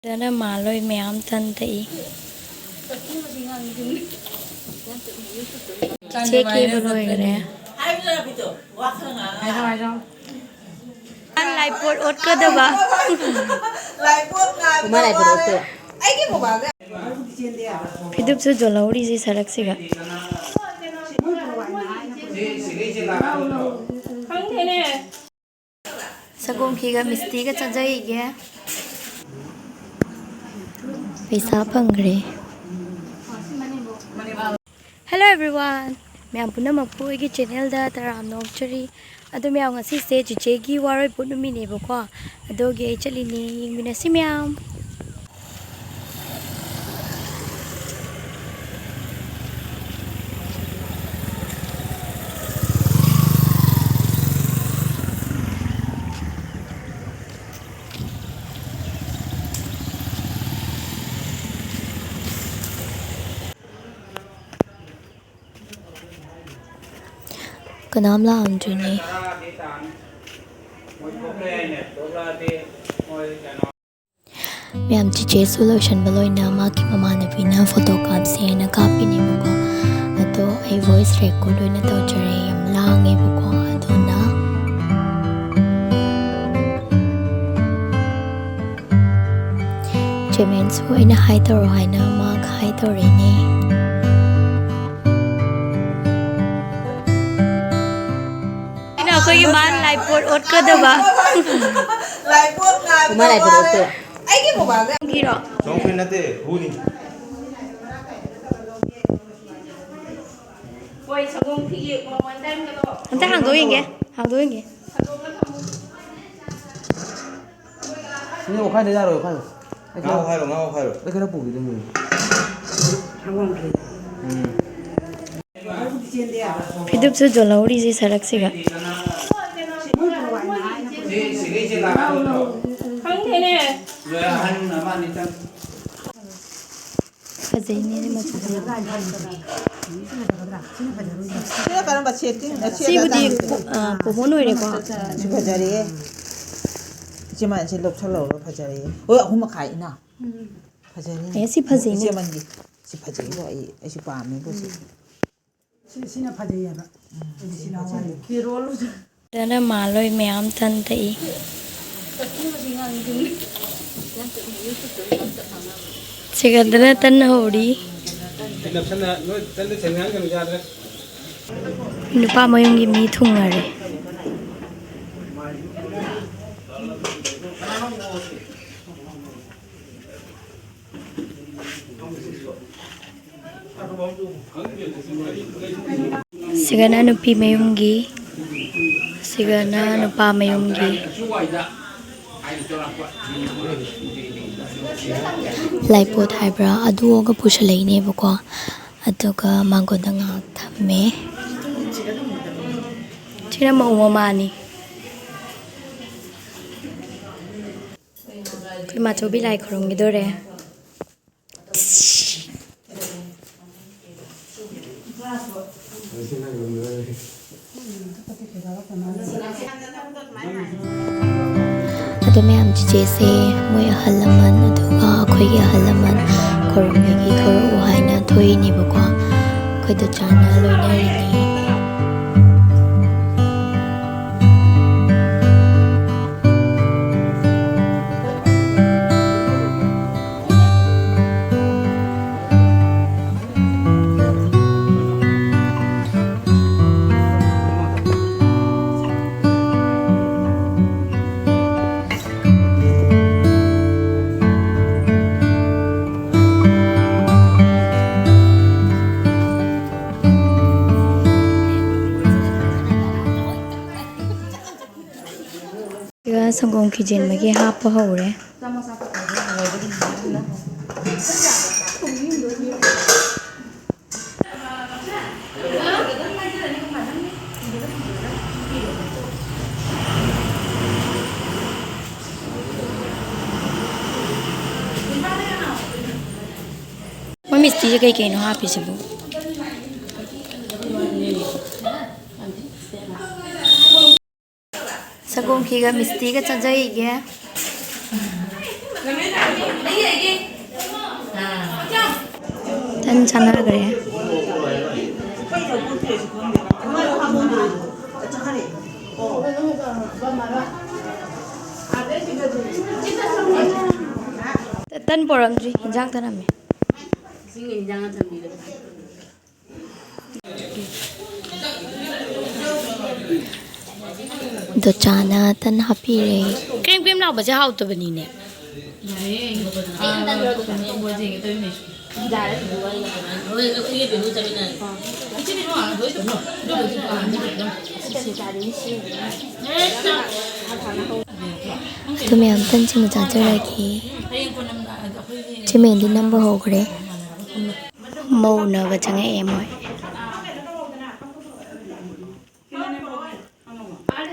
Dana maloi meyam tan tai che ke boloi gare an lai pot ot ka daba kuma lai pot ot fidup su jolauri si sarak siga sagom ki ga misti ga chajai ge paisa phangre. Hello everyone, मैं पुनः मपू की channel दा तराम नोक्चरी अदो मैं ngasi se chiche gi waroi punumi ne bako ado ge chali ni yingmina si myam kanam la amjuni ma'am चिचे solution बलोइना माकी ममानबीना फोटो कापसेना कापिनेबको अदो आई वॉइस रिकॉर्ड ओइना तौचरे यम लांगेबको अदोना जेमेंस ओइना हाई तौरो हाइना माक हाई तौरेने ina ko yi man lai pot ot ka daba kuma lai pot ot giro 정신 나대 후니 anta hang do yinge 이거 오카이 되자로 오카이. 나오 하이로 이렇게 나 보기 되면. fidup su jolauri si sarak siga fazene ne ma sila parang ba setting si budi pomono ire ko si phajari si man si lop thalo ro phajari oi ahuma khai na phajari si phazene si man gi si phajari bo ai si pa me bo si 시나 파제야 봐. 시나 와리. 기로로. dana maloi meyam tan tai siga dana tan hori 납산나 너 딴데 생각한 거 자들 nupa mayung gi mi thungare sigana nupi mayung gi sigana nupa mayung gi lai pot haibra aduoga pushalai ne bako aduga mangoda nga thamme chira ma umani ma chobi lai khorong gi dore अदो मैं हम चिचे से मोय हलमन अदुगा खोई हलमन खोरंगी खोरो उहाइना थोई नि बको खोई दो चाना लोइनरिनी संगोम की जेन में हाप हौरे मैं मिस्त्री कई कई नो हापी सबू sagom ki ga misti ga chajai ge 짠 잘나그래. 딴 보람지 인장 타라며. 더 짜나 딴 하피래. 크림 나오지 하우도 버니네. तुम्हें हम तंची मचाचर रखी चिमेंदी नंबर हो गए मऊ न बचंगे एमोय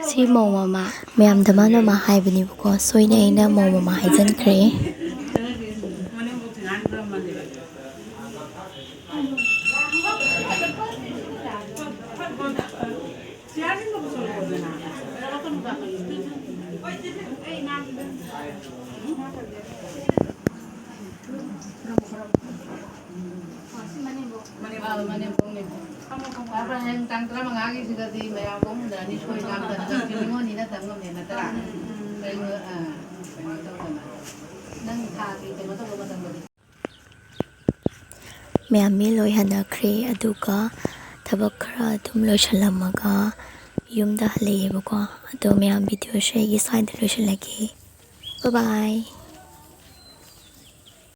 सी मऊ मामा मैम दमान मामा हाय बनी बुको सोइने इना मऊ मामा हाय जन करे Apa yang tangkra mangagi sudah di mayabong dan di sekolah jam dan kini ni na tanggung ni na tera. Pengen nang thagi tengok tu bukan tanggung. แม่มีลอยหันครีอดูก็ทับกระดุมลอยฉลามก็ยุมดาเลบุก็ดูแม่วิดีโอเชย์ยี่สายเดลอยฉลากีบ๊ายบาย